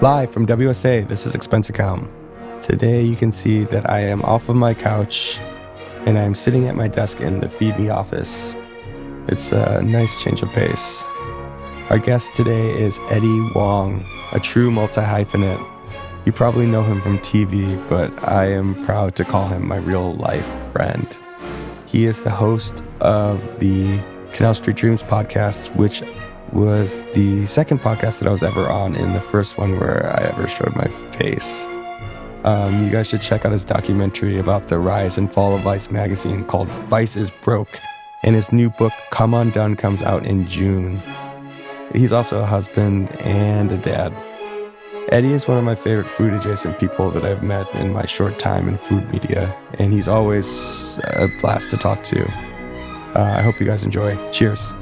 Live from WSA, this is Expense Account. Today you can see that I am off of my couch and I'm sitting at my desk in the Feed Me office. It's a nice change of pace. Our guest today is Eddie Huang, a true multi-hyphenate. You probably know him from TV, but I am proud to call him my real life friend. He is the host of the Canal Street Dreams podcast, which was the second podcast that I was ever on, and the first one where I ever showed my face. You guys should check out his documentary about the rise and fall of Vice magazine called Vice is Broke, and his new book, Come Undone, comes out in June. He's also a husband and a dad. Eddie is one of my favorite food-adjacent people that I've met in my short time in food media, and he's always a blast to talk to. I hope you guys enjoy. Cheers.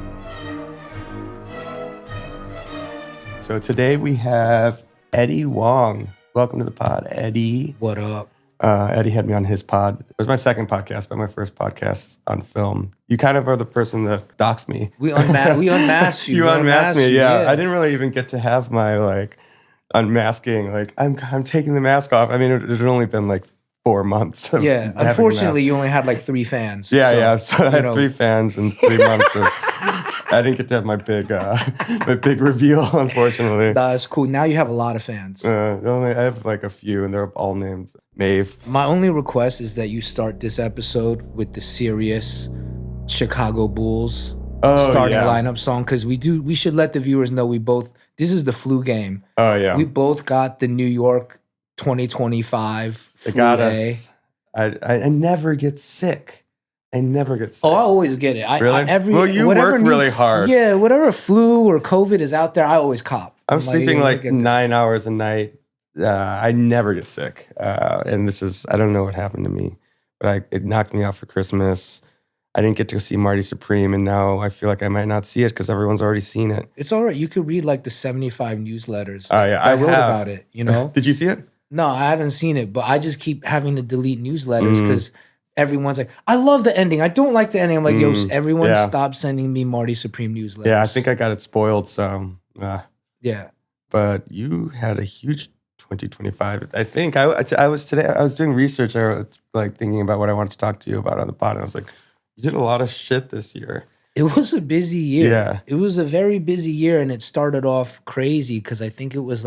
So today we have Eddie Huang. Welcome to the pod, Eddie. What up? Eddie had me on his pod. It was my second podcast, but my first podcast on film. You kind of are the person that doxed me. We unmasked you. You unmasked me, yeah. I didn't really even get to have my unmasking. I'm taking the mask off. I mean, it had only been 4 months. Yeah, unfortunately, you only had 3 fans. Yeah. So I had 3 fans in 3 months. I didn't get to have my big reveal, unfortunately. That's cool. Now you have a lot of fans. I have a few, and they're all named Maeve. My only request is that you start this episode with the serious Chicago Bulls starting lineup song, because we should let the viewers know this is the flu game. Oh, yeah. We both got the New York 2025 flu. It got us. I never get sick. I never get sick. Oh, I always get it. Really? You work really hard. Yeah, whatever flu or COVID is out there, I always cop. I'm sleeping 9 hours a night. I never get sick. And I don't know what happened to me, but it knocked me out for Christmas. I didn't get to see Marty Supreme, and now I feel like I might not see it because everyone's already seen it. It's all right. You could read the 75 newsletters. I wrote about it, Did you see it? No, I haven't seen it, but I just keep having to delete newsletters because everyone's like, I love the ending. I don't like the ending. I'm like, yo, everyone stop sending me Marty Supreme newsletters. Yeah, I think I got it spoiled, so. Yeah. But you had a huge 2025. I think I was doing research. I was thinking about what I wanted to talk to you about on the pod. And I was like, you did a lot of shit this year. It was a busy year. Yeah. It was a very busy year, and it started off crazy because I think it was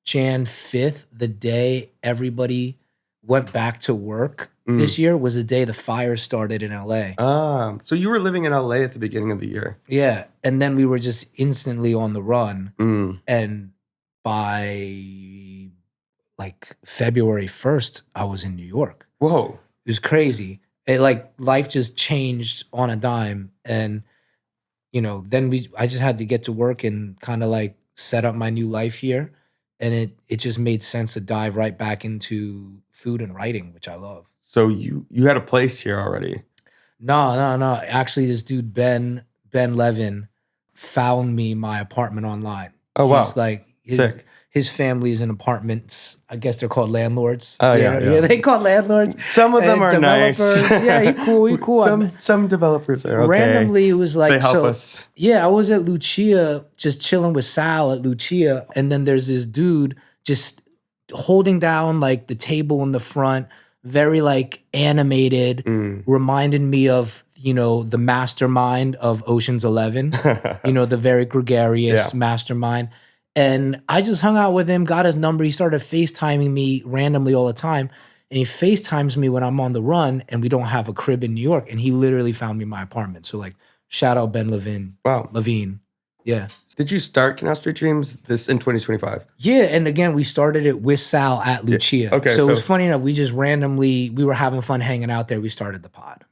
Jan 5th, the day everybody went back to work. This year was the day the fire started in LA. So you were living in LA at the beginning of the year. Yeah. And then we were just instantly on the run. And by February 1st, I was in New York. Whoa. It was crazy. Life just changed on a dime. And, then I just had to get to work and kind of set up my new life here. And it just made sense to dive right back into food and writing, which I love. So you had a place here already? No. Actually, this dude, Ben Levin, found me my apartment online. Oh, wow. He's sick. His family is in apartments. I guess they're called landlords. Oh, yeah. They call landlords. Some of them are nice. Yeah, he cool. Some developers are okay. Randomly, it was they help us. Yeah, I was at Lucia just chilling with Sal at Lucia, and then there's this dude just holding down the table in the front, very animated, reminded me of the mastermind of Ocean's 11, the very gregarious mastermind. And I just hung out with him, got his number. He started FaceTiming me randomly all the time. And he FaceTimes me when I'm on the run and we don't have a crib in New York. And he literally found me my apartment. So shout out Ben Levine. Wow. Levine. Yeah. Did you start Canal Street Dreams in 2025? Yeah. And again, we started it with Sal at Lucia. Yeah. Okay. So it was funny enough. We just we were having fun hanging out there. We started the pod.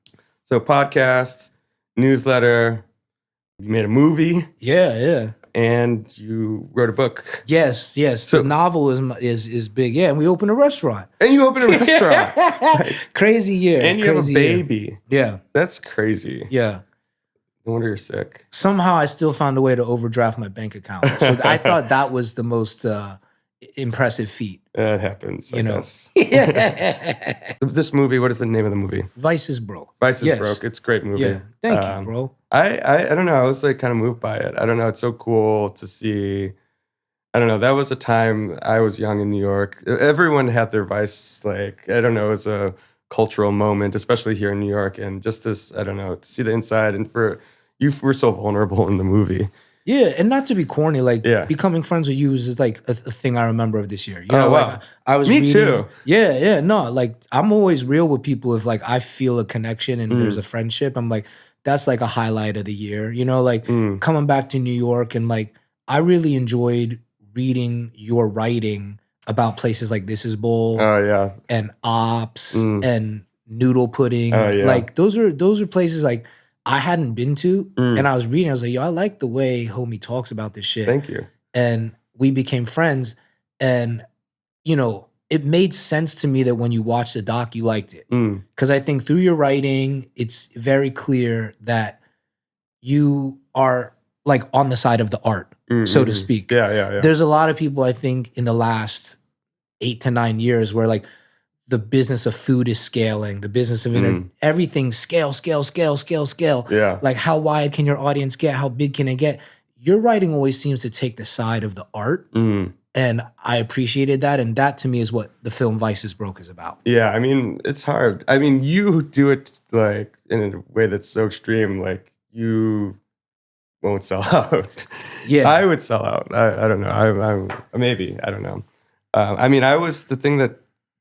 So podcast, newsletter, you made a movie. Yeah. And you wrote a book. Yes. So, the novel is big. Yeah, and we opened a restaurant. And you opened a restaurant. Right. Crazy year. And you have a baby. Yeah. That's crazy. Yeah. No wonder you're sick. Somehow I still found a way to overdraft my bank account. So I thought that was the most impressive feat. That happens, I guess. Yeah. This movie, what is the name of the movie? Vice is Broke. Vice is Broke. It's a great movie. Yeah. Thank you, bro. I don't know. I was kind of moved by it. I don't know. It's so cool to see. I don't know. That was a time I was young in New York. Everyone had their vice. Like, I don't know, it was a cultural moment, especially here in New York. And just this, I don't know, to see the inside and for you were so vulnerable in the movie. Yeah, and not to be corny, like Yeah. becoming friends with you is like a thing I remember of this year. You Oh, know, like wow. I was Me reading. too. Yeah, no, like I'm always real with people. If like I feel a connection and there's a Mm, friendship, I'm like, that's like a highlight of the year. You know, like mm. coming back to New York and like I really enjoyed reading your writing about places like This Is Bowl Oh, yeah. and Ops Mm. and Noodle Oh, Pudding. yeah. Like those are places like I hadn't been to, and Mm. I was reading. I was like, yo, I like the way homie talks about this shit, Thank you. and we became friends. And it made sense to me that when you watched the doc, you liked it Mm, because I think through your writing, it's very clear that you are like on the side of the art, so to speak. Yeah, yeah, yeah. There's a lot of people I think in the last 8 to 9 years where like the business of food is scaling, the business of everything scale, scale, scale, scale, scale. Yeah. Like how wide can your audience get? How big can it get? Your writing always seems to take the side of the art. Mm. And I appreciated that. And that to me is what the film Vices Broke is about. Yeah, I mean, it's hard. I mean, you do it like in a way that's so extreme, like you won't sell out. Yeah. I would sell out. I don't know. I maybe, I don't know. I mean, the thing that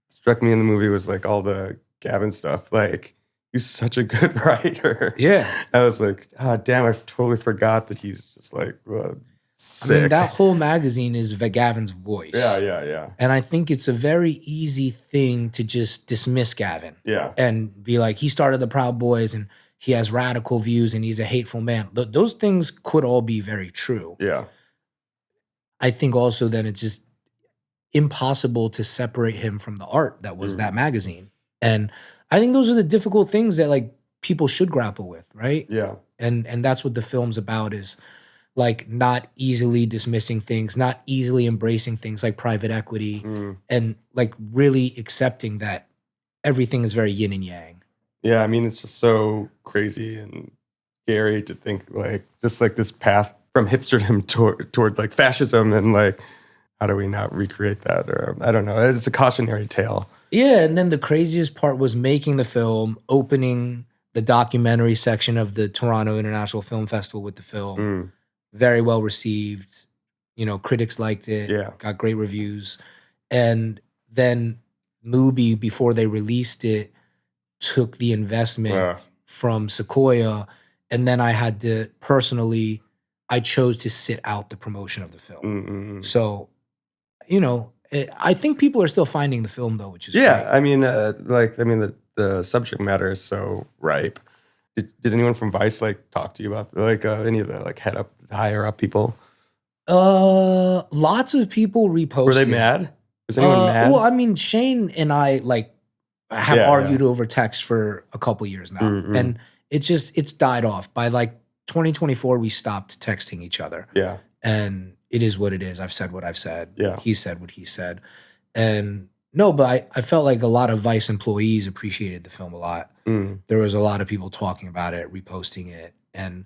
struck me in the movie was like all the Gavin stuff. Like, he's such a good writer. Yeah. I was like, ah, damn, I totally forgot that he's just like I mean, sick. that whole magazine is Gavin's voice. Yeah. And I think it's a very easy thing to just dismiss Gavin. Yeah. And be like, he started the Proud Boys and he has radical views and he's a hateful man. Those things could all be very true. Yeah. I think also then it's just impossible to separate him from the art that was that magazine. And I think those are the difficult things that like people should grapple with, right? Yeah. And that's what the film's about is like not easily dismissing things, not easily embracing things like private equity and like really accepting that everything is very yin and yang. Yeah, I mean, it's just so crazy and scary to think like just like this path from hipsterdom toward like fascism and like how do we not recreate that? Or I don't know. It's a cautionary tale. Yeah, and then the craziest part was making the film, opening the documentary section of the Toronto International Film Festival with the film. Very well received. Critics liked it. Yeah. Got great reviews. And then Mubi, before they released it, took the investment from Sequoia. And then I had to personally, I chose to sit out the promotion of the film. So, I think people are still finding the film though, which is great. I mean, the subject matter is so ripe. Did anyone from Vice like talk to you about like any of the like higher up people? Lots of people reposted. Were they mad? Was anyone mad? Well, I mean, Shane and I like have argued over text for a couple years now, and it's died off. By like 2024, we stopped texting each other. Yeah, and it is what it is. I've said what I've said. Yeah, he said what he said, and no, but I felt like a lot of Vice employees appreciated the film a lot. There was a lot of people talking about it, reposting it, and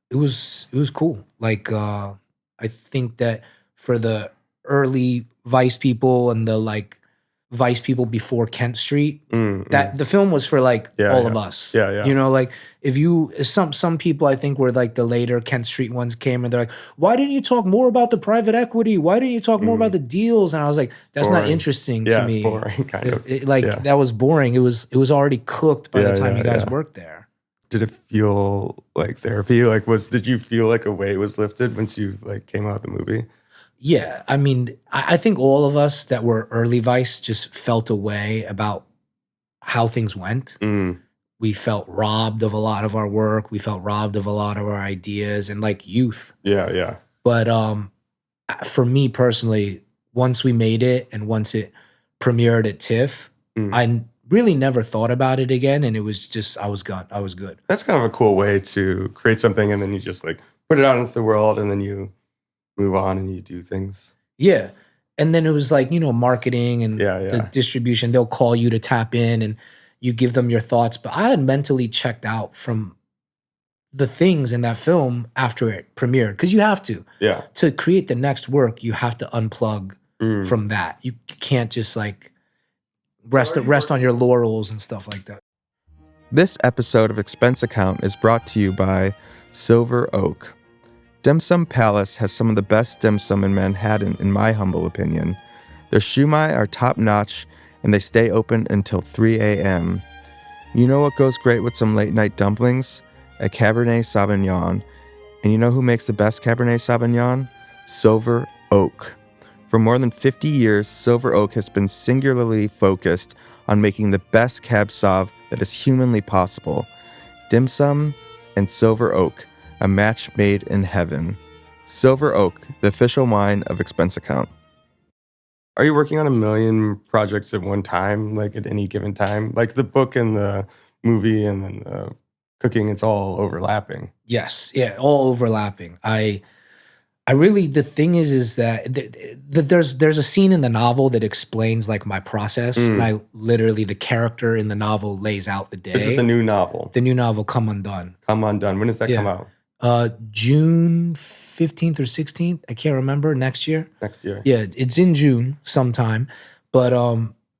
it was cool. Like I think that for the early Vice people and the like Vice people before Kent Street, that the film was for like all of us. Yeah. Like if you some people I think were like the later Kent Street ones came and they're like, why didn't you talk more about the private equity? Why didn't you talk more about the deals? And I was like, that's boring. Not interesting to me. It's boring, kind of. That was boring. It was already cooked by the time you guys worked there. Did it feel like therapy? Like did you feel like a weight was lifted once you like came out of the movie? Yeah, I mean, I think all of us that were early Vice just felt a way about how things went. We felt robbed of a lot of our work. We felt robbed of a lot of our ideas and like youth. Yeah. But for me personally, once we made it and once it premiered at TIFF, I really never thought about it again. And it was just, I was good. That's kind of a cool way to create something and then you just like put it out into the world and then you move on and you do things. Yeah. And then it was like, marketing and the distribution. They'll call you to tap in and you give them your thoughts. But I had mentally checked out from the things in that film after it premiered, because you have to. Yeah. To create the next work, you have to unplug from that. You can't just like rest on your laurels and stuff like that. This episode of Expense Account is brought to you by Silver Oak. Dim Sum Palace has some of the best dim sum in Manhattan, in my humble opinion. Their shumai are top-notch, and they stay open until 3 a.m. You know what goes great with some late-night dumplings? A Cabernet Sauvignon. And you know who makes the best Cabernet Sauvignon? Silver Oak. For more than 50 years, Silver Oak has been singularly focused on making the best Cab Sauv that is humanly possible. Dim Sum and Silver Oak, a match made in heaven. Silver Oak, the official wine of Expense Account. Are you working on a million projects at one time, like at any given time? Like the book and the movie and then the cooking, it's all overlapping. Yes, yeah, all overlapping. I really, the thing is that there's a scene in the novel that explains like my process, and I literally, the character in the novel lays out the day. This is the new novel. The new novel, Come Undone. Come Undone. When does that come out? June 15th or 16th. I can't remember. Next year. Next year. Yeah, it's in June sometime. But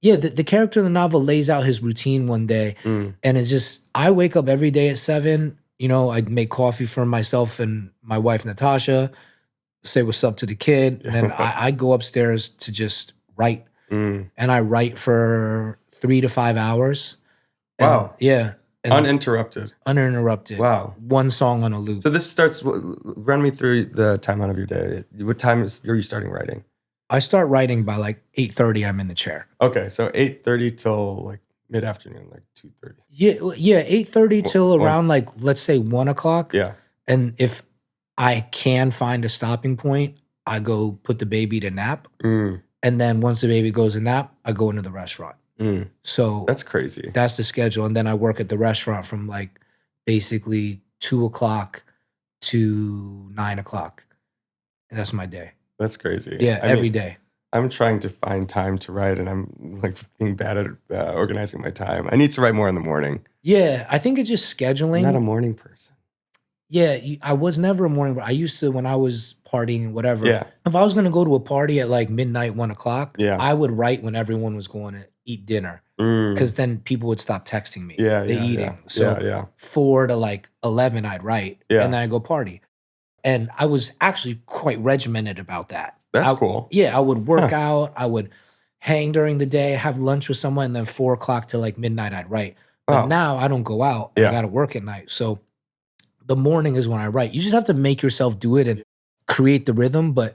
yeah, the character in the novel lays out his routine one day, and it's just, I wake up every day at 7. You know, I make coffee for myself and my wife Natasha, say what's up to the kid, and then I go upstairs to just write, and I write for 3 to 5 hours. And, wow. Yeah. Uninterrupted. Uninterrupted. Wow. One song on a loop. So this starts, run me through the timeline of your day. What time are you starting writing? I start writing by like 8:30. I'm in the chair. Okay, so 8:30 till like mid-afternoon, like 2:30. Yeah, 8:30 till around like, let's say 1 o'clock. Yeah. And if I can find a stopping point, I go put the baby to nap. And then once the baby goes to nap, I go into the restaurant. So that's crazy. That's the schedule. And then I work at the restaurant from like basically 2 o'clock to 9 o'clock. And that's my day. That's crazy. Yeah, every day. I'm trying to find time to write, and I'm like being bad at organizing my time. I need to write more in the morning. Yeah, I think it's just scheduling. I'm not a morning person. Yeah, I was never a morning, but I used to when I was partying, whatever. Yeah. If I was going to go to a party at like midnight, 1 o'clock, yeah, I would write when everyone was going to eat dinner, because then people would stop texting me. Yeah, the eating. So 4 to like 11, I'd write, and then I'd go party. And I was actually quite regimented about that. That's cool. Yeah, I would work out, I would hang during the day, have lunch with someone, and then 4 o'clock to like midnight, I'd write. But now I don't go out. I got to work at night. So the morning is when I write. You just have to make yourself do it and create the rhythm. But,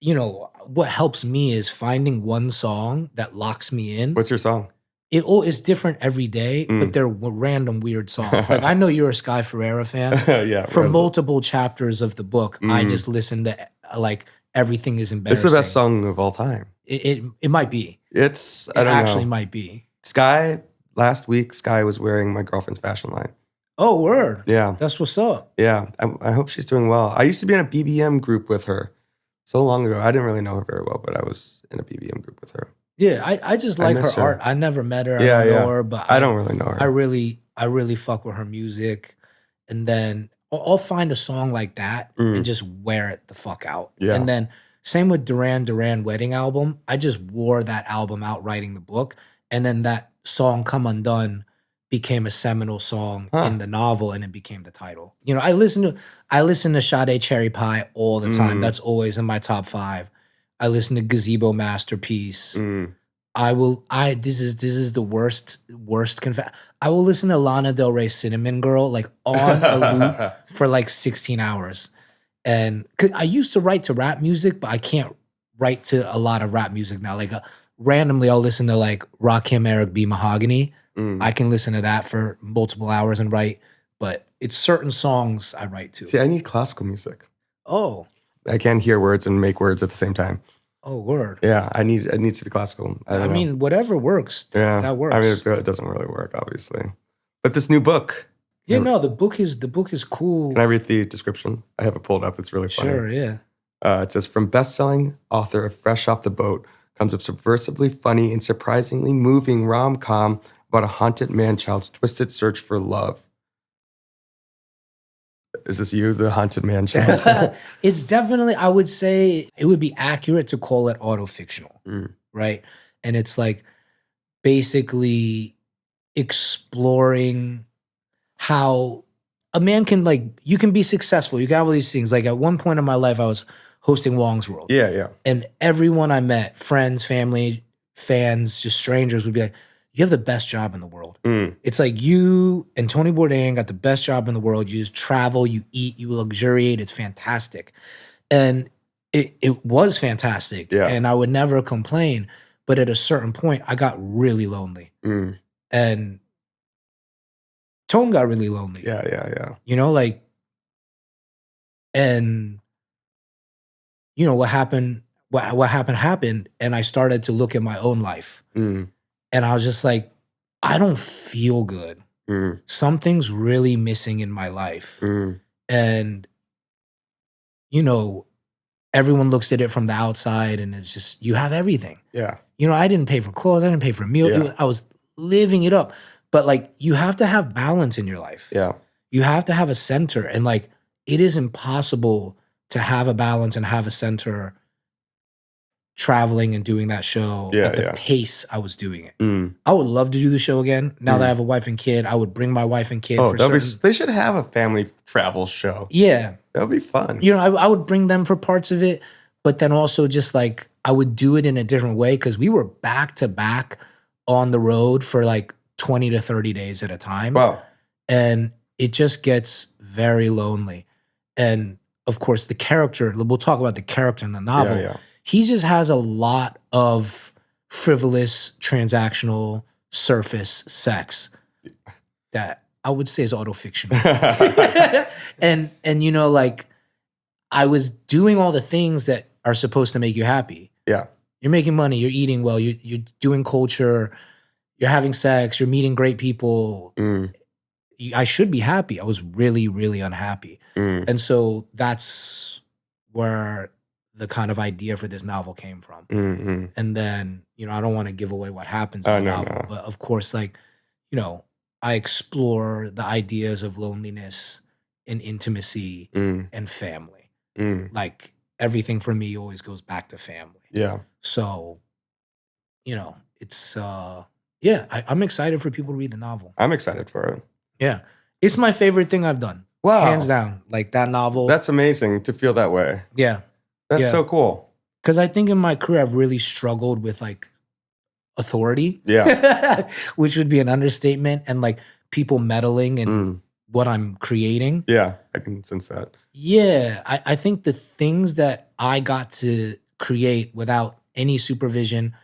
you know, what helps me is finding one song that locks me in. What's your song? It's different every day, but they're random weird songs. Like, I know you're a Sky Ferreira fan. Yeah. For multiple chapters of the book, I just listen to like Everything Is Embarrassing. It's the best song of all time. It might be. I don't know. Actually might be. Sky, last week, Sky was wearing my girlfriend's fashion line. Oh, word. Yeah. That's what's up. Yeah. I hope she's doing well. I used to be in a BBM group with her so long ago. I didn't really know her very well, but I was in a BBM group with her. Yeah, I just like her art. I never met her. I don't know her, but I don't really know her. I really fuck with her music. And then I'll find a song like that and just wear it the fuck out. Yeah. And then same with Duran Duran Wedding Album. I just wore that album out writing the book. And then that song Come Undone became a seminal song in the novel, and it became the title. You know, I listen to Sade Cherry Pie all the time. That's always in my top 5. I listen to Gazebo Masterpiece. This is the worst confess. I will listen to Lana Del Rey Cinnamon Girl like on a loop for like 16 hours. And 'cause I used to write to rap music, but I can't write to a lot of rap music now. Like randomly I'll listen to like Rakim Eric B. Mahogany. I can listen to that for multiple hours and write, but it's certain songs I write to. See, I need classical music. Oh. I can't hear words and make words at the same time. Oh, word. Yeah, it needs to be classical. I mean, whatever works. Yeah, that works. I mean, it doesn't really work, obviously. But this new book. Yeah, no, the book is cool. Can I read the description? I have it pulled up. It's really funny. Sure, yeah. It says, from best-selling author of Fresh Off the Boat comes a subversively funny and surprisingly moving rom-com about a haunted man-child's twisted search for love. Is this you, the haunted man child? It's definitely, I would say it would be accurate to call it auto-fictional, Mm. right? And it's like basically exploring how a man can like, you can be successful. You got all these things. Like at one point in my life, I was hosting Huang's World. Yeah. And everyone I met, friends, family, fans, just strangers would be like, you have the best job in the world. Mm. It's like you and Tony Bourdain got the best job in the world. You just travel, you eat, you luxuriate. It's fantastic. And it was fantastic. Yeah. And I would never complain. But at a certain point, I got really lonely. Mm. And Tone got really lonely. Yeah. You know, like, and you know, what happened, happened. And I started to look at my own life. Mm. And I was just like, I don't feel good. Mm. Something's really missing in my life. Mm. And, you know, everyone looks at it from the outside and it's just, you have everything. Yeah. You know, I didn't pay for clothes. I didn't pay for a meal. Yeah. I was living it up. But like, you have to have balance in your life. Yeah. You have to have a center. And like, it is impossible to have a balance and have a center traveling and doing that show at the pace I was doing it. Mm. I would love to do the show again. Now that I have a wife and kid, I would bring my wife and kid for certain. They should have a family travel show. Yeah. That would be fun. You know, I would bring them for parts of it, but then also just like, I would do it in a different way because we were back to back on the road for like 20 to 30 days at a time. Wow. And it just gets very lonely. And of course, the character, we'll talk about the character in the novel. Yeah. He just has a lot of frivolous, transactional, surface sex that I would say is auto-fictional. and you know, like, I was doing all the things that are supposed to make you happy. Yeah. You're making money, you're eating well, you're doing culture, you're having sex, you're meeting great people. Mm. I should be happy. I was really, really unhappy. Mm. And so that's where the kind of idea for this novel came from. Mm-hmm. And then, you know, I don't want to give away what happens in the novel, but of course, like, you know, I explore the ideas of loneliness and intimacy and family. Like, everything for me always goes back to family. Yeah. So, you know, it's, yeah, I'm excited for people to read the novel. I'm excited for it. Yeah. It's my favorite thing I've done. Wow. Hands down. Like, that novel. That's amazing to feel that way. Yeah. That's so cool. Because I think in my career, I've really struggled with like authority. Yeah. Which would be an understatement. And like people meddling in what I'm creating. Yeah, I can sense that. Yeah. I think the things that I got to create without any supervision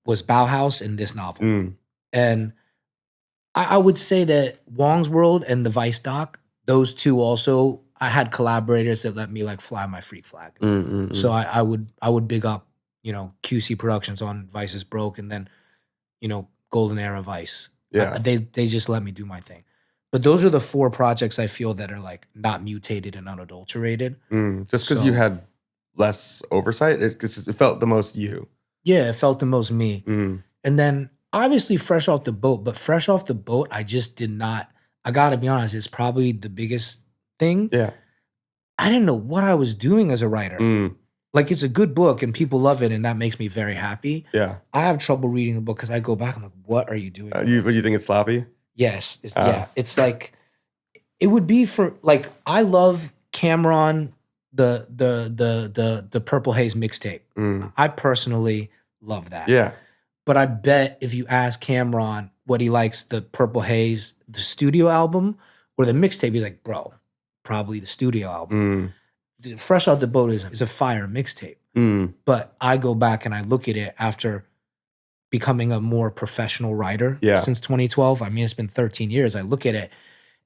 was Bauhaus and this novel. And I would say that Huang's World and the Vice doc, those two also, I had collaborators that let me like fly my freak flag. So I would big up, you know, QC Productions on Vice is Broke, and then, you know, Golden Era Vice. Yeah. They just let me do my thing. But those are the 4 projects I feel that are like not mutated and unadulterated. Just because you had less oversight? Because it felt the most you. Yeah, it felt the most me. And then obviously Fresh Off the Boat, but Fresh Off the Boat, I just did not, I gotta be honest, it's probably the biggest thing. Yeah. I didn't know what I was doing as a writer. Like, it's a good book and people love it, and that makes me very happy. Yeah. I have trouble reading the book because I go back, I'm like, what are you doing? You think it's sloppy? Yes. Yeah. It's like, it would be for, like, I love Cameron, the Purple Haze mixtape. I personally love that. Yeah. But I bet if you ask Cameron what he likes, the Purple Haze, the studio album, or the mixtape, he's like, bro, probably the studio album. The Fresh Out the Boat is a fire mixtape. But I go back and I look at it after becoming a more professional writer since 2012. I mean, it's been 13 years. I look at it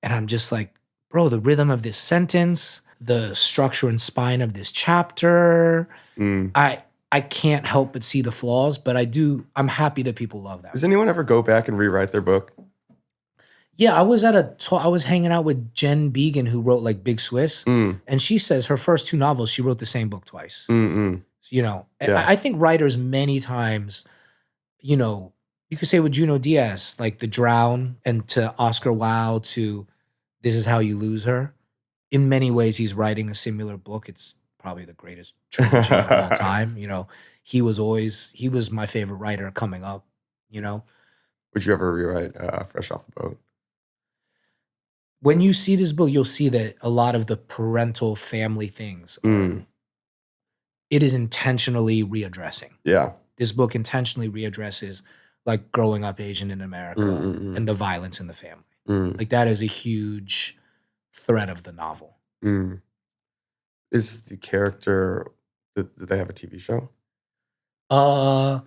and I'm just like, bro, the rhythm of this sentence, the structure and spine of this chapter, I can't help but see the flaws, but I'm happy that people love that. Does anyone ever go back and rewrite their book? Yeah, I was hanging out with Jen Began, who wrote like Big Swiss, and she says her first 2 novels, she wrote the same book twice. You know, I think writers many times, you know, you could say with Juno Diaz, like The Drown, and to Oscar Wilde, to This Is How You Lose Her. in many ways, he's writing a similar book. It's probably the greatest trilogy of all time. He was my favorite writer coming up. You know, Would you ever rewrite Fresh Off the Boat? when you see this book, you'll see that a lot of the parental family things it is intentionally readdressing. Yeah. This book intentionally readdresses like growing up Asian in America and the violence in the family. Like that is a huge thread of the novel. Is the character? Did they have a TV show? Uh,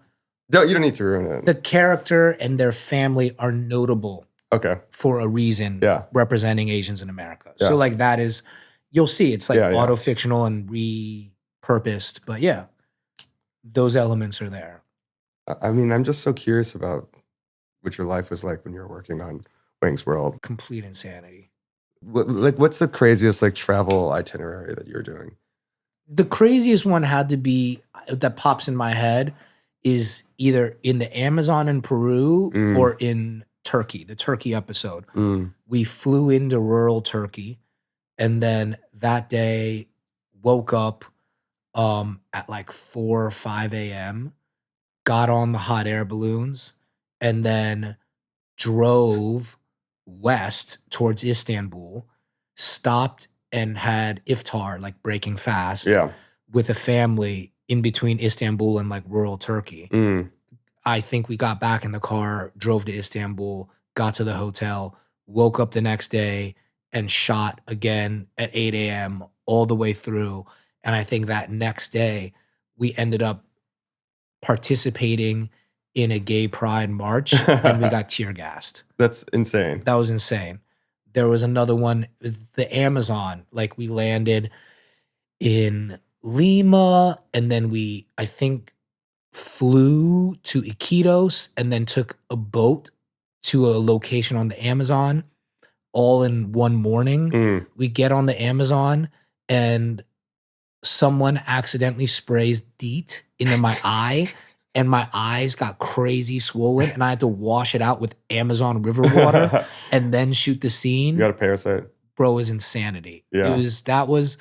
No, you don't need to ruin it. the character and their family are notable Okay. for a reason, Yeah. representing Asians in America. Yeah. So like that is, you'll see it's like Yeah, yeah. auto-fictional and repurposed, but yeah, those elements are there. I mean, I'm just so curious about what your life was like when you were working on Wang's World. Complete insanity. What's the craziest like travel itinerary that you're doing? The craziest one had to be that pops in my head is either in the Amazon in Peru or in Turkey, the Turkey episode. We flew into rural Turkey and then that day woke up at like 4 or 5 a.m., got on the hot air balloons, and then drove west towards Istanbul, stopped and had iftar, like breaking fast, with a family in between Istanbul and like rural Turkey. I think we got back in the car, drove to Istanbul, got to the hotel, woke up the next day and shot again at 8 a.m. all the way through. And I think that next day we ended up participating in a gay pride march and we got tear gassed. That's insane. That was insane. There was another one, the Amazon, like we landed in Lima and then we, I think, flew to Iquitos and then took a boat to a location on the Amazon all in one morning. We get on the Amazon and someone accidentally sprays DEET into my eye and my eyes got crazy swollen and I had to wash it out with Amazon river water and then shoot the scene. You got a parasite. Bro, it was insanity. Yeah. That was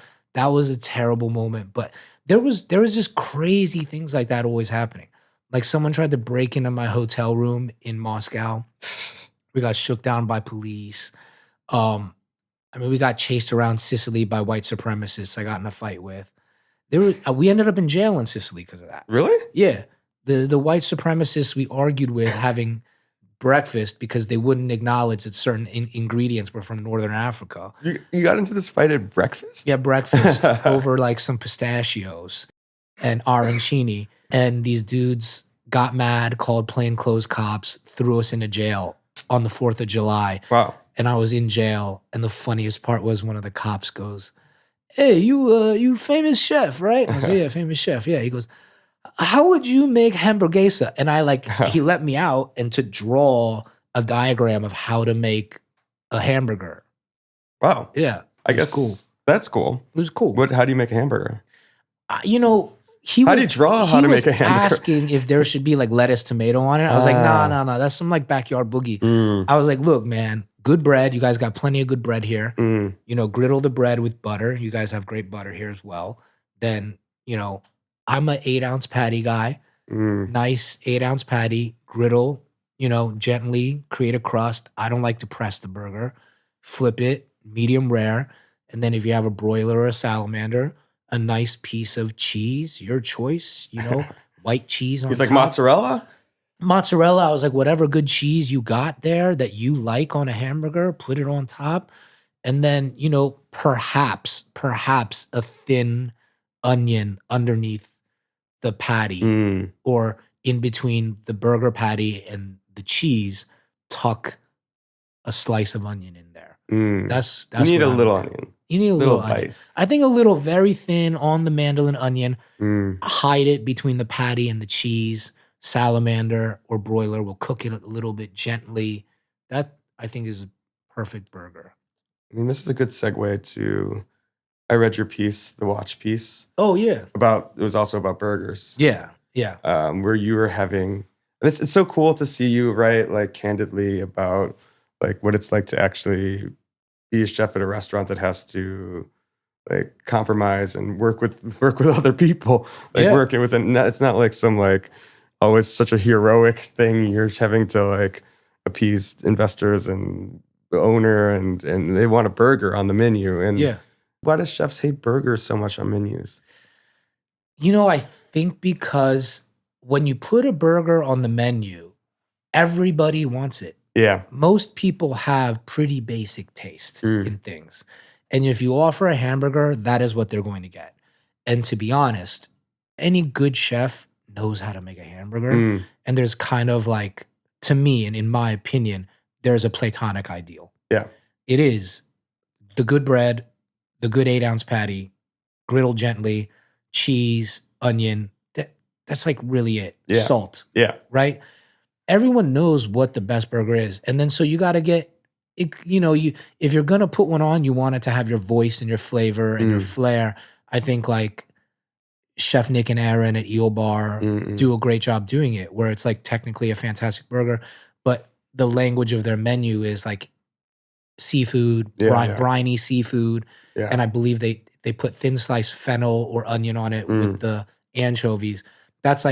a terrible moment. But there was just crazy things like that always happening. Like someone tried to break into my hotel room in Moscow. We got shook down by police. We got chased around Sicily by white supremacists I got in a fight with. We ended up in jail in Sicily because of that. Really? Yeah. The white supremacists we argued with having breakfast because they wouldn't acknowledge that certain ingredients were from Northern Africa. You got into this fight at breakfast? Yeah, breakfast over like some pistachios and arancini. And these dudes got mad, called plainclothes cops, threw us into jail on the 4th of July. Wow. And I was in jail. And the funniest part was one of the cops goes, "Hey, you famous chef, right?" And I was like, "Yeah, famous chef." Yeah. He goes, "How would you make hamburguesa?" And he let me out and to draw a diagram of how to make a hamburger. Wow. Yeah. I guess cool. That's cool. It was cool. How do you make a hamburger? How do you draw how to make a hamburger? Asking if there should be like lettuce, tomato on it. I was like, no. That's some like backyard boogie. I was like, look, man, good bread. You guys got plenty of good bread here. Griddle the bread with butter. You guys have great butter here as well. Then, I'm an 8-ounce patty guy. Nice 8-ounce patty, griddle, gently create a crust. I don't like to press the burger. Flip it, medium rare. And then if you have a broiler or a salamander, a nice piece of cheese, your choice, white cheese on top. He's like, mozzarella? Mozzarella. I was like, whatever good cheese you got there that you like on a hamburger, put it on top. And then, perhaps a thin onion underneath the patty or in between the burger patty and the cheese, tuck a slice of onion in there. That's you need a little onion. You need a little onion. I think a little very thin on the mandolin onion. Hide it between the patty and the cheese. Salamander or broiler will cook it a little bit gently. That I think is a perfect burger. I mean, this is a good segue to. I read your piece, the watch piece. Oh yeah. It was also about burgers. Yeah. Where you were having. It's so cool to see you write like candidly about like what it's like to actually be a chef at a restaurant that has to like compromise and work with other people, like Yeah. working with it's not like some like, oh, it's such a heroic thing. You're having to like appease investors and the owner, and they want a burger on the menu. And Yeah. why do chefs hate burgers so much on menus? I think because when you put a burger on the menu, everybody wants it. Yeah. Most people have pretty basic taste Mm. in things. And if you offer a hamburger, that is what they're going to get. And to be honest, any good chef knows how to make a hamburger. Mm. And there's kind of like, to me, and in my opinion, there's a platonic ideal. Yeah. It is the good bread, the good 8-ounce patty, griddled gently, cheese, onion. That's like really it. Yeah. Salt, Yeah. right? Everyone knows what the best burger is. And then so you got to get it, if you're going to put one on, you want it to have your voice and your flavor and your flair. I think like Chef Nick and Aaron at Eel Bar do a great job doing it, where it's like technically a fantastic burger, but the language of their menu is like seafood, briny seafood. Yeah. And I believe they put thin sliced fennel or onion on it with the anchovies. That's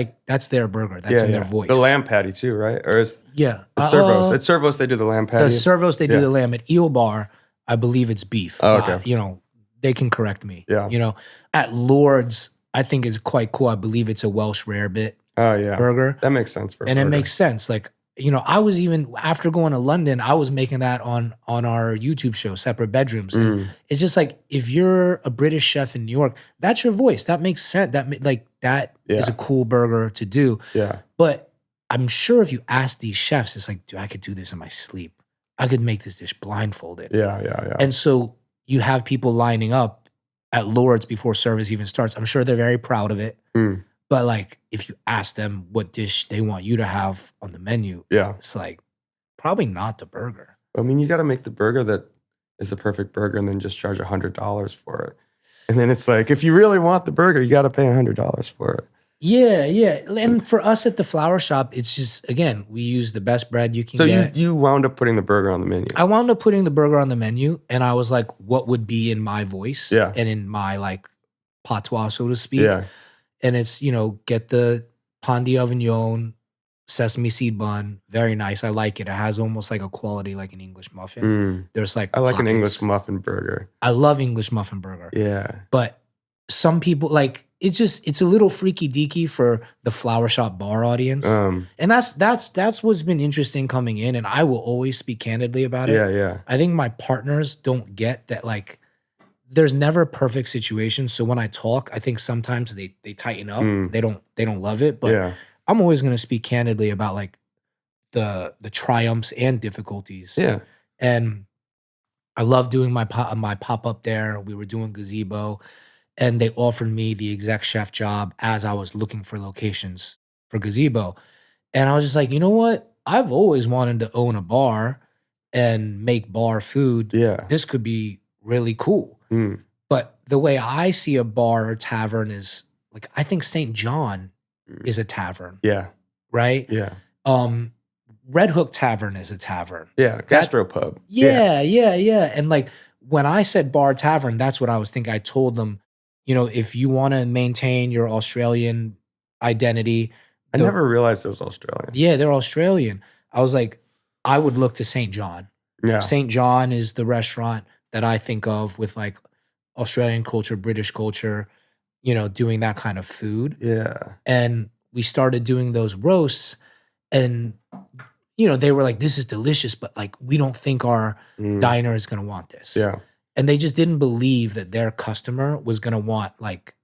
their burger. That's in their voice. The lamb patty too, right? Or is At Servos? At Servos, they do the lamb patty. The Servos, they do the lamb. At Eel Bar, I believe it's beef. Oh, okay. They can correct me. Yeah. At Lord's, I think it's quite cool. I believe it's a Welsh rarebit burger. That makes sense it makes sense. Like, I was even, after going to London, I was making that on our YouTube show, Separate Bedrooms. And it's just like, if you're a British chef in New York, that's your voice. That makes sense. That is a cool burger to do. Yeah. But I'm sure if you ask these chefs, it's like, dude, I could do this in my sleep. I could make this dish blindfolded. Yeah. And so you have people lining up at Lord's before service even starts. I'm sure they're very proud of it. But like, if you ask them what dish they want you to have on the menu, it's like, probably not the burger. I mean, you got to make the burger that is the perfect burger and then just charge $100 for it. And then it's like, if you really want the burger, you got to pay $100 for it. Yeah. And for us at the flower shop, it's just, again, we use the best bread you can get. So you wound up putting the burger on the menu. I wound up putting the burger on the menu, and I was like, what would be in my voice and in my like patois, so to speak. Yeah. And it's, get the pan d'Avignon, sesame seed bun. Very nice. I like it. It has almost like a quality like an English muffin. There's like I like an English muffin burger. I love English muffin burger. Yeah. But some people like it's a little freaky deaky for the flower shop bar audience. And that's what's been interesting coming in. And I will always speak candidly about it. Yeah. I think my partners don't get that like there's never a perfect situation. So when I talk, I think sometimes they tighten up. They don't love it. But I'm always gonna speak candidly about like the triumphs and difficulties. Yeah. And I love doing my pop-up there. We were doing gazebo, and they offered me the exec chef job as I was looking for locations for gazebo. And I was just like, you know what? I've always wanted to own a bar and make bar food. Yeah. This could be really cool. But the way I see a bar or tavern is like, I think St. John is a tavern. Yeah. Right? Yeah. Red Hook Tavern is a tavern. Yeah. Gastropub. Yeah. And like when I said bar tavern, that's what I was thinking. I told them, if you want to maintain your Australian identity. I never realized it was Australian. Yeah, they're Australian. I was like, I would look to St. John. Yeah. St. John is the restaurant that I think of with like Australian culture, British culture, doing that kind of food. Yeah. And we started doing those roasts, and they were like, this is delicious, but like we don't think our diner is going to want this. Yeah. And they just didn't believe that their customer was going to want like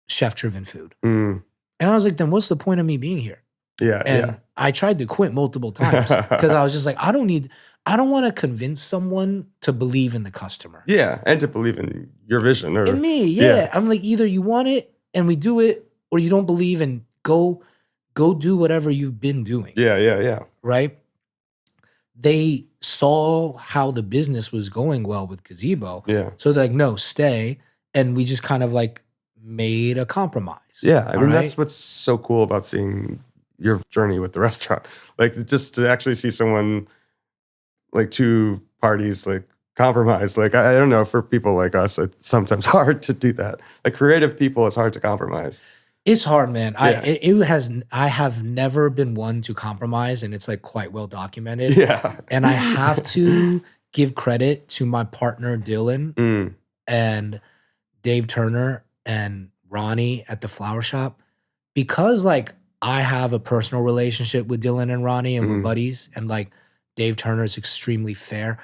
chef-driven food. And I was like, then what's the point of me being here? Yeah. And I tried to quit multiple times because I was just like, I don't want to convince someone to believe in the customer. Yeah. And to believe in your vision. Or in me, yeah. I'm like, either you want it and we do it, or you don't believe and go do whatever you've been doing. Yeah. Right? They saw how the business was going well with gazebo. Yeah. So they're like, no, stay. And we just kind of like made a compromise. Yeah. I mean, that's what's so cool about seeing your journey with the restaurant. Like just to actually see someone, like two parties, like compromise. Like, I don't know, for people like us, it's sometimes hard to do that. Like, creative people, it's hard to compromise. It's hard, man. Yeah. I have never been one to compromise, and it's like quite well documented. Yeah. And I have to give credit to my partner Dylan Mm, and Dave Turner and Ronnie at the flower shop, because like I have a personal relationship with Dylan and Ronnie and we're mm, buddies, and like Dave Turner is extremely fair.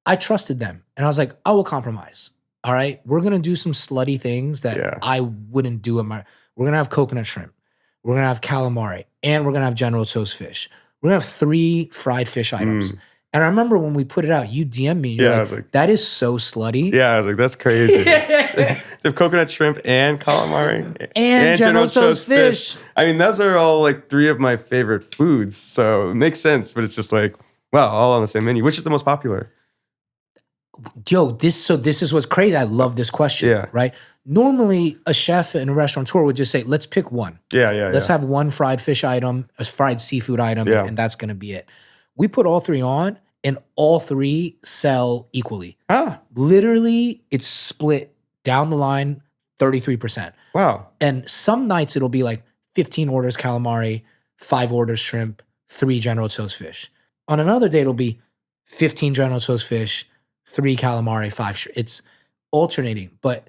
I trusted them and I was like, I will compromise. All right. We're gonna do some slutty things that yeah. I wouldn't do in my we're gonna have coconut shrimp, we're gonna have calamari, and we're gonna have General Tso's fish. We're gonna have 3 fried fish items. Mm. And I remember when we put it out, you DM me and you're Yeah, I like, was like, that is so slutty. yeah, I was like, that's crazy. They have coconut shrimp and calamari And General Tso's fish. I mean, those are all like 3 of my favorite foods, so it makes sense. But it's just like, wow, all on the same menu. Which is the most popular? Yo, this is what's crazy. I love this question. Yeah. Right? Normally, a chef and a restaurateur would just say, let's pick one. Yeah, Let's have one fried fish item, a fried seafood item, Yeah. and that's going to be it. We put all 3 on, and all 3 sell equally. Ah, Literally, it's split down the line 33%. wow. And some nights it'll be like 15 orders calamari, 5 orders shrimp, 3 General Tso's fish. On another day, it'll be 15 General Tso's fish, 3 calamari, 5 shrimp. It's alternating, but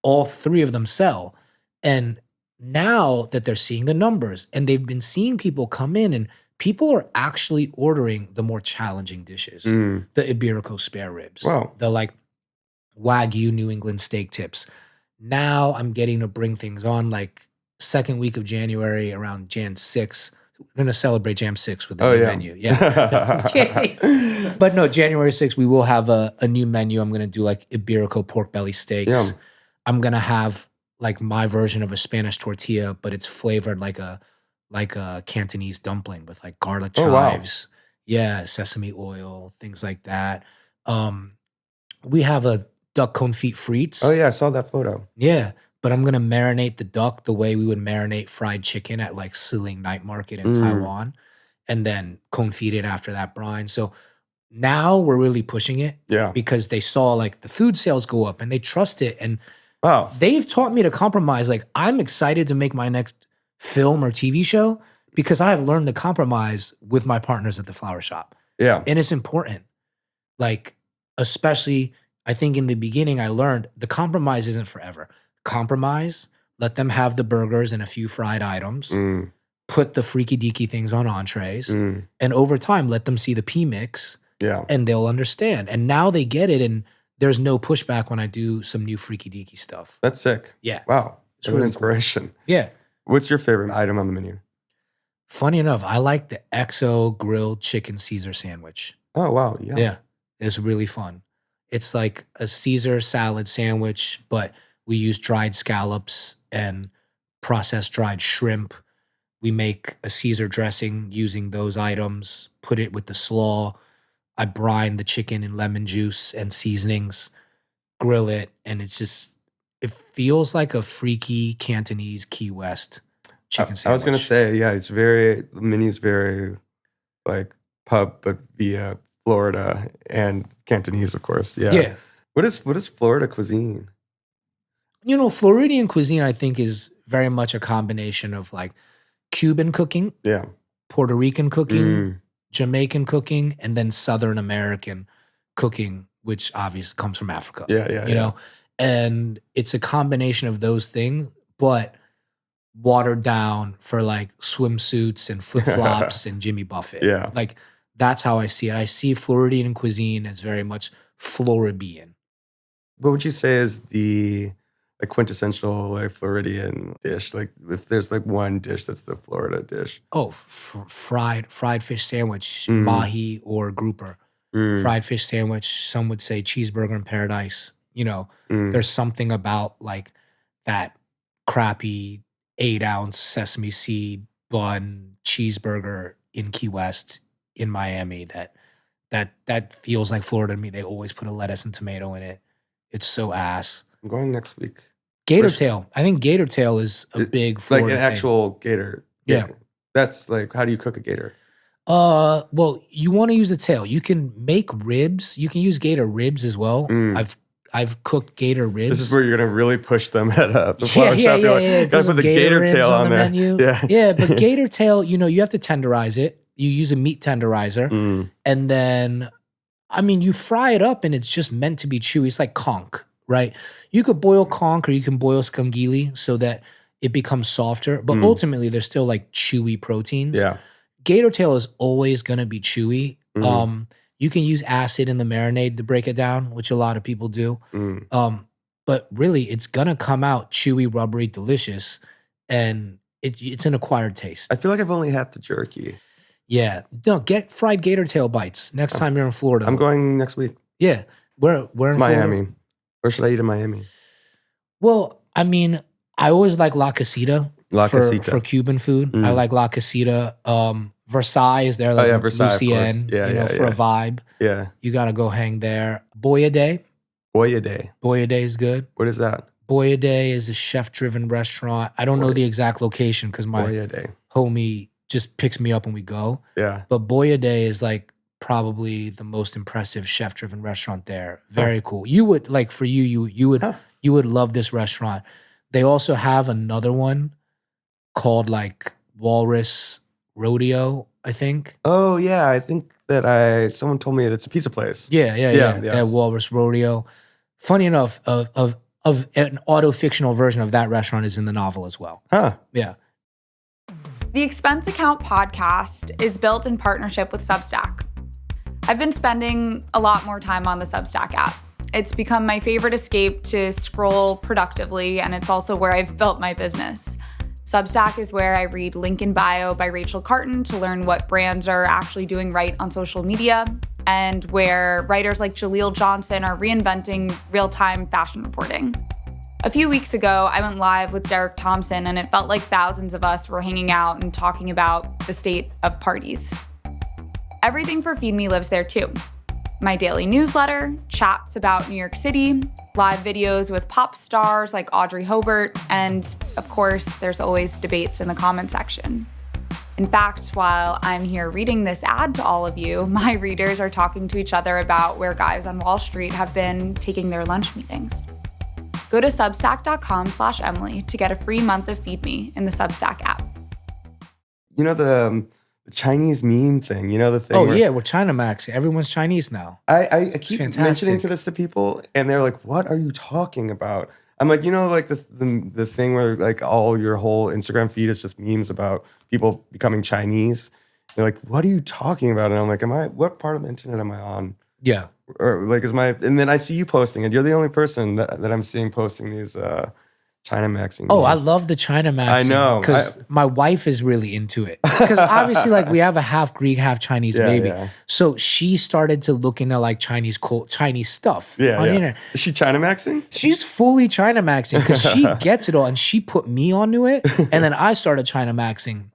all 3 of them sell. And now that they're seeing the numbers and they've been seeing people come in, and people are actually ordering the more challenging dishes, Mm. the Iberico spare ribs, Wow. the like Wagyu New England steak tips. Now I'm getting to bring things on like second week of January around Jan 6. We're going to celebrate Jan 6 with the Oh, new yeah. menu. Yeah. No, I'm kidding. But no, January 6th, we will have a new menu. I'm going to do like Iberico pork belly steaks. Yum. I'm going to have like my version of a Spanish tortilla, but it's flavored like a Cantonese dumpling with like garlic Oh, wow. chives. Yeah, sesame oil, things like that. We have a duck confit frites. Oh, yeah, I saw that photo. Yeah, but I'm gonna marinate the duck the way we would marinate fried chicken at like Siling Night Market in Mm. Taiwan, and then confit it after that brine. So now we're really pushing it Yeah. because they saw like the food sales go up and they trust it, and Wow. they've taught me to compromise. Like I'm excited to make my next film or TV show because I have learned to compromise with my partners at the flower shop, Yeah. and it's important. Like especially, I think in the beginning I learned the compromise isn't forever. Compromise, let them have the burgers and a few fried items, Mm. put the freaky deaky things on entrees, Mm. and over time let them see the P mix Yeah. and they'll understand. And now they get it, and there's no pushback when I do some new freaky deaky stuff. That's sick. Yeah. Wow. It's What an really cool. inspiration. Yeah. What's your favorite item on the menu? Funny enough, I like the XO grilled chicken Caesar sandwich. Oh, wow. Yeah. Yeah. It's really fun. It's like a Caesar salad sandwich, but we use dried scallops and processed dried shrimp. We make a Caesar dressing using those items, put it with the slaw. I brine the chicken in lemon juice and seasonings, grill it, and it feels like a freaky Cantonese Key West chicken sandwich. I was gonna say, yeah, the menu's very like pub, but via Florida and Cantonese, of course. Yeah. Yeah. What is Florida cuisine? You know, Floridian cuisine, I think, is very much a combination of like Cuban cooking, Yeah. Puerto Rican cooking, Mm. Jamaican cooking, and then Southern American cooking, which obviously comes from Africa. Yeah, yeah, You know, and it's a combination of those things, but watered down for like swimsuits and flip flops and Jimmy Buffett. Yeah. Like that's how I see it. I see Floridian cuisine as very much Floridian. What would you say is the like quintessential like Floridian dish? Like if there's like one dish that's the Florida dish. Oh, fried fish sandwich, Mm. mahi or grouper. Mm. Fried fish sandwich. Some would say cheeseburger in paradise. You know, Mm. there's something about like that crappy 8-ounce sesame seed bun cheeseburger in Key West in Miami that feels like Florida to me. They always put a lettuce and tomato in it. It's so ass. I'm going next week. Gator Where's- tail. I think gator tail is a big Like Florida an thing. actual gator. Yeah. That's like, how do you cook a gator? Well, you want to use the tail. You can make ribs. You can use gator ribs as well. I've cooked gator ribs. This is where you're gonna really push them at the yeah, flower shop. You're like, yeah. gotta put the gator ribs tail on the there. menu. Yeah, yeah. But gator tail, you have to tenderize it. You use a meat tenderizer, and then, I mean, you fry it up, and it's just meant to be chewy. It's like conch, right? You could boil conch, or you can boil skangili so that it becomes softer. But ultimately, they're still like chewy proteins. Yeah. Gator tail is always gonna be chewy. You can use acid in the marinade to break it down, which a lot of people do. But really, it's gonna come out chewy, rubbery, delicious, and it's an acquired taste. I feel like I've only had the jerky. Yeah, no, get fried gator tail bites next time you're in Florida. I'm going next week. Yeah, where in Miami. Florida? Where should I eat in Miami? Well, I mean, I always like La Casita. For Cuban food. I like La Casita. Versailles is there, like Versailles, Lucien, for a vibe. Yeah. You got to go hang there. Boyade. Boyade is good. What is that? Boyade is a chef-driven restaurant. I don't know the exact location because my homie just picks me up when we go. Yeah. But Boyade is like probably the most impressive chef-driven restaurant there. Very cool. You would, like, for you would love this restaurant. They also have another one called like Walrus Rodeo, I think. Oh yeah, I think that someone told me it's a pizza place. Yeah. At Walrus Rodeo. Funny enough, of an auto-fictional version of that restaurant is in the novel as well. Huh. Yeah. The Expense Account podcast is built in partnership with Substack. I've been spending a lot more time on the Substack app. It's become my favorite escape to scroll productively, and it's also where I've built my business. Substack is where I read Link in Bio by Rachel Carton to learn what brands are actually doing right on social media, and where writers like Jaleel Johnson are reinventing real-time fashion reporting. A few weeks ago, I went live with Derek Thompson, and it felt like thousands of us were hanging out and talking about the state of parties. Everything for Feed Me lives there too. My daily newsletter, chats about New York City, live videos with pop stars like Audrey Hobart, and of course, there's always debates in the comment section. In fact, while I'm here reading this ad to all of you, my readers are talking to each other about where guys on Wall Street have been taking their lunch meetings. Go to substack.com/Emily to get a free month of Feed Me in the Substack app. You know the Chinese meme thing, the thing. Oh yeah, we're China Max. Everyone's Chinese now. I keep mentioning to this to people, and they're like, "What are you talking about?" I'm like, like the thing where like all your whole Instagram feed is just memes about people becoming Chinese. They're like, "What are you talking about?" And I'm like, what part of the internet am I on? Yeah. Or like, and then I see you posting it. You're the only person that I'm seeing posting these China Maxing. Oh, I love the China Maxing. I know. Because my wife is really into it. Because obviously, like, we have a half Greek, half Chinese baby. Yeah. So she started to look into like Chinese stuff on the internet. Is she China Maxing? She's fully China Maxing because she gets it all. And she put me onto it. And then I started China Maxing.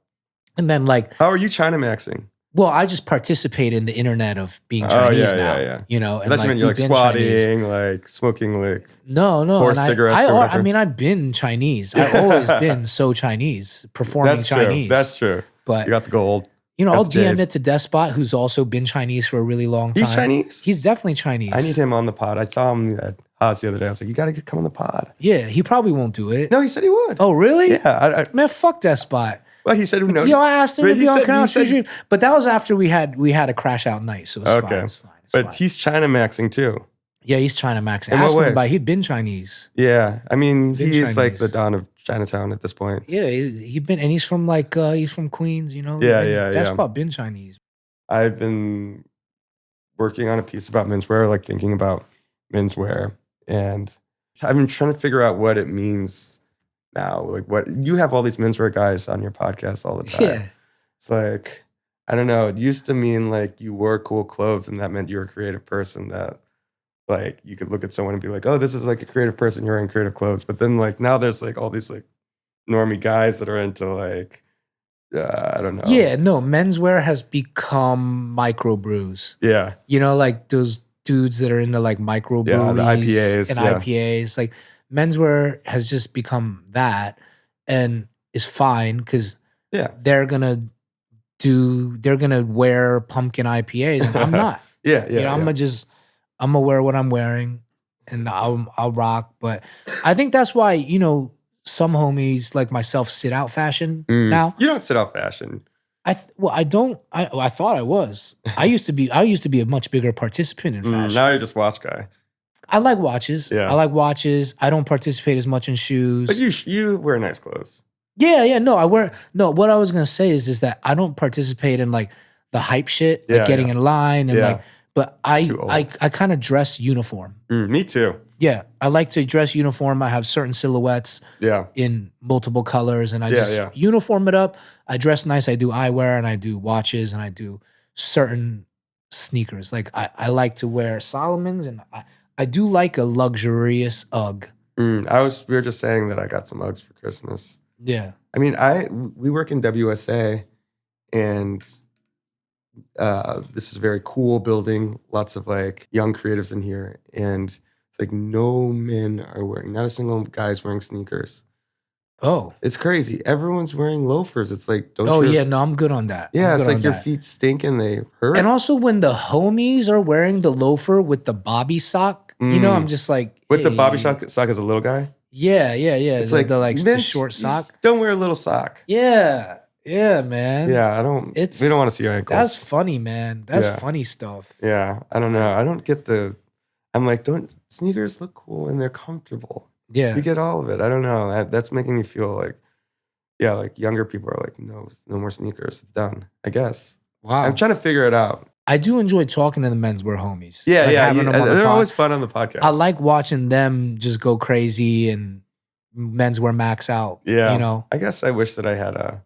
And then like. How are you China Maxing? Well, I just participate in the internet of being Chinese now. Yeah. And that's when you're like squatting, like smoking, like no, cigarettes. I mean, I've been Chinese. I've always been so Chinese, performing Chinese. That's true. But you got the gold. I'll DM it to Despot, who's also been Chinese for a really long time. He's Chinese? He's definitely Chinese. I need him on the pod. I saw him at Haas the other day. I was like, you got to come on the pod. Yeah, he probably won't do it. No, he said he would. Oh, really? Yeah. Man, fuck Despot. Well, he said no. I asked him to be on Canal Street Dream, but that was after we had a crash out night, so it's fine. But he's China Maxing too. Yeah, he's China Maxing. Ask him about. He'd been Chinese. Yeah, I mean, he's like the Don of Chinatown at this point. Yeah, he'd been, and he's from like he's from Queens, Yeah. That's about been Chinese. I've been working on a piece about menswear, like thinking about menswear, and I've been trying to figure out what it means now. Like, what you have all these menswear guys on your podcast all the time. Yeah, it's like, I don't know. It used to mean like you wore cool clothes, and that meant you were a creative person. That like you could look at someone and be like, oh, this is like a creative person. You're wearing creative clothes. But then like now there's like all these like normie guys that are into like. I don't know. Yeah, no, menswear has become microbrews. Yeah. Like those dudes that are into like microbreweries the IPAs, and IPAs. Like menswear has just become that and is fine because they're going to they're gonna wear pumpkin IPAs, and I'm not. Yeah, You know, I'm gonna wear what I'm wearing, and I'll rock. But I think that's why, you know, some homies like myself sit out fashion now. You don't sit out fashion. I don't. I thought I was. I used to be a much bigger participant in fashion. Now you're just watch guy. I like watches. Yeah. I like watches. I don't participate as much in shoes. But you wear nice clothes. Yeah. No, what I was gonna say is that I don't participate in like the hype shit, like getting in line and like. But I kind of dress uniform. Me too. Yeah, I like to dress uniform. I have certain silhouettes. In multiple colors, and I just uniform it up. I dress nice. I do eyewear, and I do watches, and I do certain sneakers. Like I like to wear Salomons, and I do like a luxurious UGG. We were just saying that I got some Uggs for Christmas. Yeah. I mean, we work in WSA, and this is a very cool building. Lots of like young creatives in here, and it's like no men are wearing, not a single guy's wearing sneakers. Oh, it's crazy. Everyone's wearing loafers. It's like, no, I'm good on that. Yeah, it's like your feet stink and they hurt. And also when the homies are wearing the loafer with the bobby sock, you know, I'm just like, with the bobby sock as a little guy. Yeah. It's the short sock. Don't wear a little sock. Yeah, man. Yeah, we don't want to see your ankles. That's funny, man. That's funny stuff. Yeah, I don't know. I don't get I'm like, sneakers look cool and they're comfortable. Yeah. You get all of it. I don't know. That's making me feel like, like younger people are like, no more sneakers. It's done, I guess. Wow. I'm trying to figure it out. I do enjoy talking to the menswear homies. Yeah, having them on they're always fun on the podcast. I like watching them just go crazy and menswear max out. Yeah. You know? I guess I wish that I had a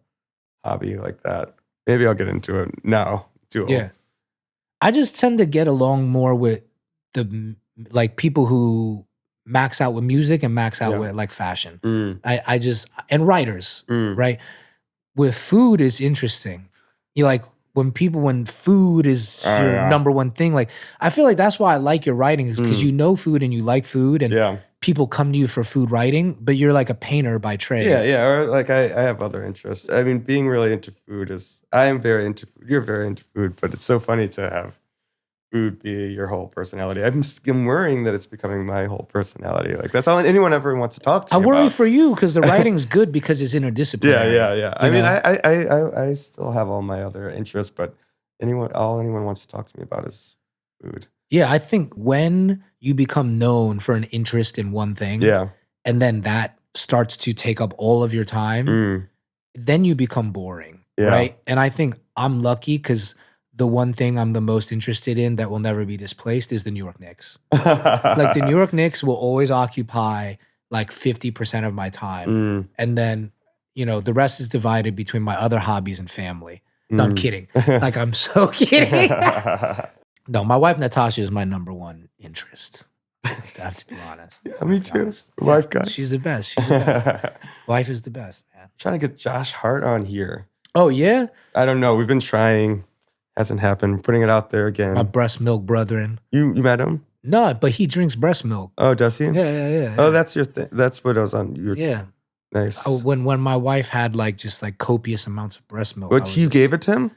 hobby like that. Maybe I'll get into it now. Too old. Yeah. I just tend to get along more with the like people who max out with music and max out with like fashion. I just, and writers, right? With food is interesting. You like when food is your number one thing, like I feel like that's why I like your writing, is because you know food and you like food, and people come to you for food writing, but you're like a painter by trade. Yeah. Or like I have other interests. I mean, being really into food I am very into food. You're very into food, but it's so funny to have food be your whole personality. I'm worrying that it's becoming my whole personality. Like that's all anyone ever wants to talk to me I worry about. for you because the writing's good because it's interdisciplinary. Yeah. I mean, I still have all my other interests, but all anyone wants to talk to me about is food. Yeah, I think when you become known for an interest in one thing, and then that starts to take up all of your time, then you become boring, right? And I think I'm lucky because the one thing I'm the most interested in that will never be displaced is the New York Knicks. Like the New York Knicks will always occupy like 50% of my time. And then, you know, the rest is divided between my other hobbies and family. No, I'm kidding. Like I'm so kidding. No, my wife Natasha is my number one interest. I have to be honest. Yeah, me too. Wife guy. She's the best. Wife is the best, man. I'm trying to get Josh Hart on here. Oh, yeah? I don't know. We've been trying. Hasn't happened. Putting it out there again. My breast milk brethren. You met him? No, but he drinks breast milk. Oh, does he? Yeah. Oh, that's your thing. That's what I was on. Yeah. Nice. When my wife had like just like copious amounts of breast milk. But you gave it to him?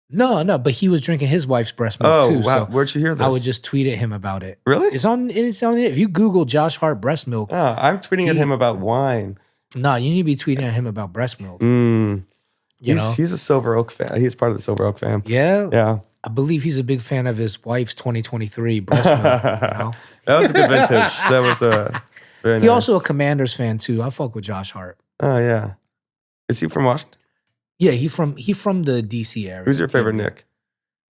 No, but he was drinking his wife's breast milk too. Wow. So where'd you hear this? I would just tweet at him about it. Really? It's on if you Google Josh Hart breast milk. Oh, I'm tweeting at him about wine. No, you need to be tweeting at him about breast milk. He's a Silver Oak fan. He's part of the Silver Oak fam. Yeah? Yeah. I believe he's a big fan of his wife's 2023 breast milk. That was a good vintage. That was very nice. He's also a Commanders fan too. I fuck with Josh Hart. Oh yeah. Is he from Washington? Yeah, he from the DC area. Who's your favorite Nick?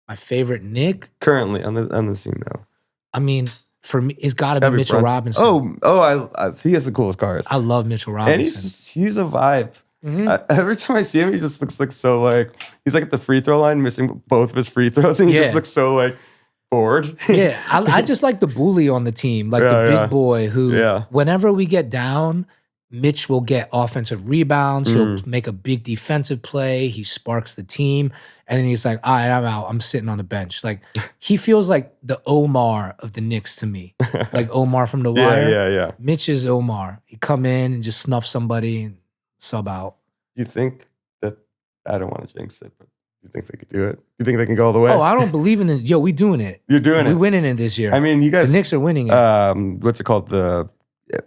My favorite Nick? Currently on the scene though. I mean, for me, it's got to be Mitchell Robinson. He has the coolest cars. I love Mitchell Robinson. And he's a vibe. Every time I see him, he just looks like so like he's like at the free throw line, missing both of his free throws, and he just looks so like bored. I just like the bully on the team, like the big boy who, whenever we get down, Mitch will get offensive rebounds. He'll make a big defensive play. He sparks the team, and then he's like, "All right, I'm out. I'm sitting on the bench." Like he feels like the Omar of the Knicks to me, like Omar from The Wire. Yeah. Mitch is Omar. He come in and just snuff somebody and sub out. You think that I don't want to jinx it, but You think they could do it? You think they can go all the way? Oh, I don't believe in it. Yo, we doing it. You're doing it. We winning it this year. I mean, you guys. The Knicks are winning it. What's it called? The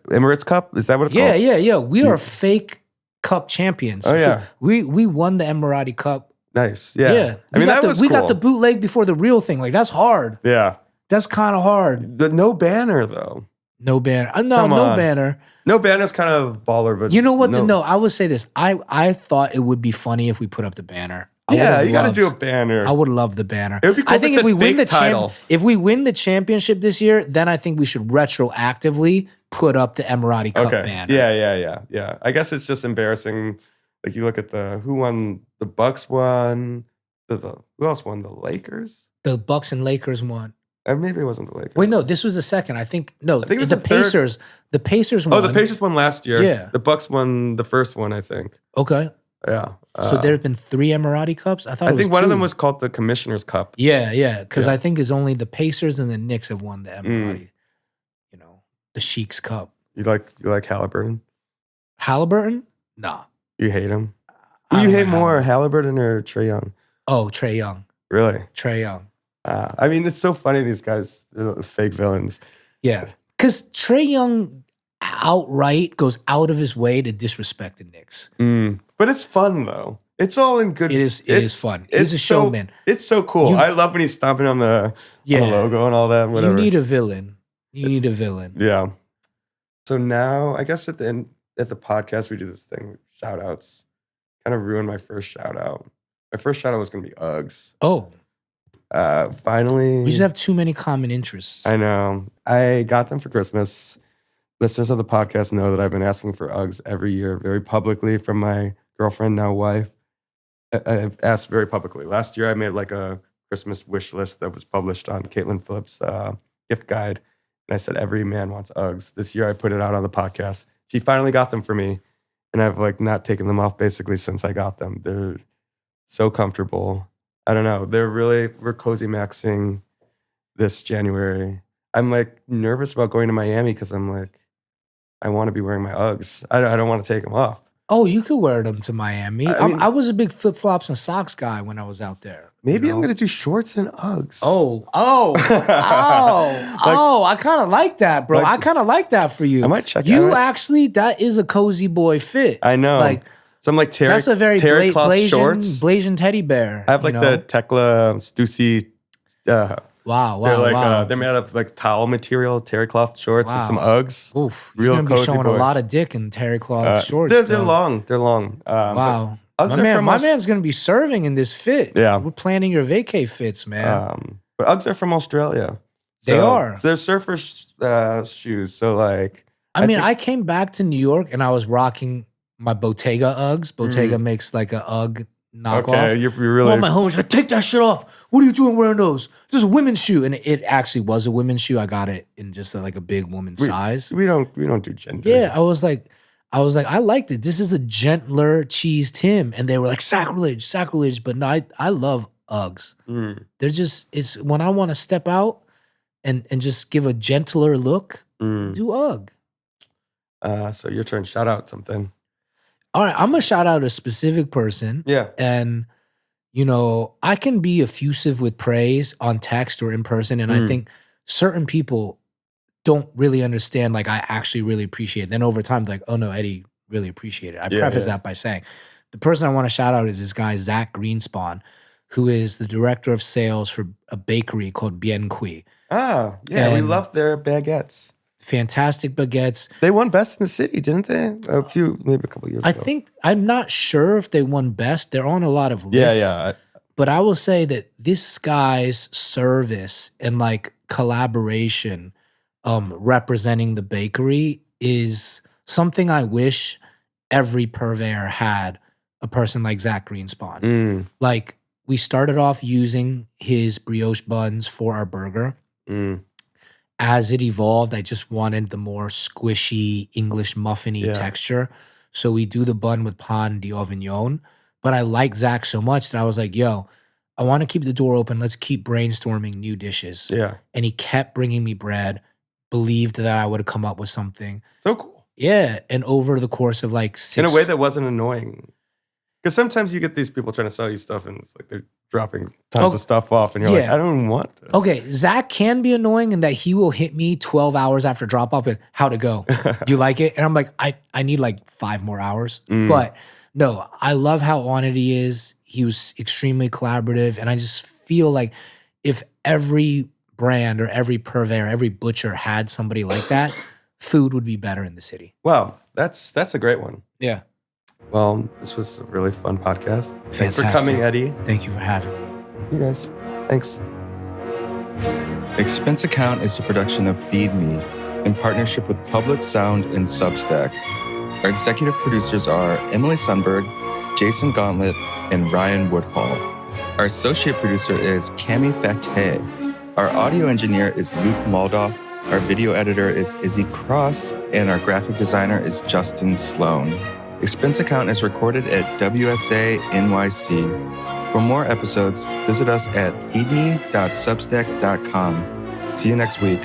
Emirates Cup? Is that what it's called? Yeah. We are fake cup champions. Oh, yeah. We won the Emirati Cup. Nice. Yeah. I mean, we got the bootleg before the real thing. Like, that's hard. Yeah. That's kind of hard. No banner, though. No banner. No banner. No banner's kind of baller, but you know what? No, I would say this. I thought it would be funny if we put up the banner. You got to do a banner. I would love the banner. It would be cool. I think if we win the championship this year, then I think we should retroactively put up the Emirati Cup banner. Yeah. I guess it's just embarrassing. Like, you look at who won? The Bucks won. Who else won? The Lakers. The Bucks and Lakers won. Maybe it wasn't the Lakers. Wait, no, this was the second. I think it was the Pacers. The Pacers won. Oh, the Pacers won last year. Yeah. The Bucks won the first one, I think. Okay. Yeah. So there have been 3 Emirati Cups? I think one of them was called the Commissioner's Cup. Yeah. Because I think it's only the Pacers and the Knicks have won the Emirati, the Sheik's Cup. You like Halliburton? Halliburton? Nah. You hate him? Who you hate more, Halliburton or Trae Young? Oh, Trae Young. Really? Trae Young. I mean, it's so funny, these guys, they're fake villains. Yeah. Because Trae Young outright goes out of his way to disrespect the Knicks. But it's fun, though. It's all in good. It is fun. He's a showman. It's so cool. I love when he's stomping on the logo and all that. Whatever. You need a villain. Yeah. So now, I guess at the end at the podcast, we do this thing, shout outs. Kind of ruined my first shout out. My first shout out was going to be Uggs. Oh. Finally. We just have too many common interests. I know. I got them for Christmas. Listeners of the podcast know that I've been asking for Uggs every year, very publicly, from my girlfriend, now wife. I've asked very publicly. Last year, I made like a Christmas wish list that was published on Caitlin Phillips' gift guide. And I said, every man wants Uggs. This year, I put it out on the podcast. She finally got them for me. And I've like not taken them off basically since I got them. They're so comfortable. I don't know. We're cozy maxing this January. I'm like nervous about going to Miami because I'm like, I want to be wearing my Uggs. I don't want to take them off. Oh, you could wear them to Miami. I was a big flip-flops and socks guy when I was out there. Maybe I'm going to do shorts and Uggs. I kind of like that, bro. I kind of like that for you. I might check you actually, that is a cozy boy fit. I know. Like, some like terry that's a very cloth shorts. Blasian teddy bear. I have like the Tekla Stussy. Wow. They're made out of like towel material, terry cloth shorts with some Uggs. Oof, real you're gonna be showing boy. A lot of dick in terry cloth shorts. They're long. Wow. Uggs my man's gonna be serving in this fit. Yeah. We're planning your vacay fits, man. But Uggs are from Australia. They are. So they're surfer shoes. So like, I mean, I came back to New York and I was rocking my Bottega Uggs. Bottega makes like a Ugg knockoff. Okay, you're really. All my homies like, take that shit off. What are you doing wearing those? This is a women's shoe, and it actually was a women's shoe. I got it in just like a big woman's size. We don't do gender. Yeah, I was like, I liked it. This is a gentler cheese Tim, and they were like sacrilege. But no, I love Uggs. They're just it's when I want to step out and just give a gentler look. Do Ugg. So your turn. Shout out something. All right, I'm gonna shout out a specific person. Yeah. And, I can be effusive with praise on text or in person. And I think certain people don't really understand, like, I actually really appreciate it. Then over time, like, oh no, Eddie really appreciate it. I preface that by saying, the person I want to shout out is this guy, Zach Greenspan, who is the director of sales for a bakery called Bien Kui. Ah, yeah, we love their baguettes. Fantastic baguettes. They won Best in the City, didn't they? Maybe a couple years ago. I think, I'm not sure if they won Best. They're on a lot of lists. Yeah. But I will say that this guy's service and like collaboration representing the bakery is something I wish every purveyor had a person like Zach Greenspan. Like, we started off using his brioche buns for our burger. As it evolved, I just wanted the more squishy English muffiny texture. So we do the bun with pan d'Auvergne. But I like Zach so much that I was like, yo, I want to keep the door open. Let's keep brainstorming new dishes. Yeah. And he kept bringing me bread, believed that I would have come up with something. So cool. Yeah. And over the course of like 6... In a way that wasn't annoying. Because sometimes you get these people trying to sell you stuff and it's like they're dropping tons of stuff off and you're like, I don't even want this. Okay, Zach can be annoying in that he will hit me 12 hours after drop off and how'd it go? Do you like it? And I'm like, I need like 5 more hours. But no, I love how on it he is. He was extremely collaborative. And I just feel like if every brand or every purveyor, every butcher had somebody like that, food would be better in the city. Wow, that's a great one. Yeah. Well, this was a really fun podcast. Fantastic. Thanks for coming, Eddie. Thank you for having me. You guys, thanks. Expense Account is a production of Feed Me in partnership with Public Sound and Substack. Our executive producers are Emily Sundberg, Jason Gauntlet, and Ryan Woodhall. Our associate producer is Cami Fateh. Our audio engineer is Luke Moldoff. Our video editor is Izzy Cross, and our graphic designer is Justin Sloan. Expense Account is recorded at WSA NYC. For more episodes, visit us at feedme.substack.com. See you next week.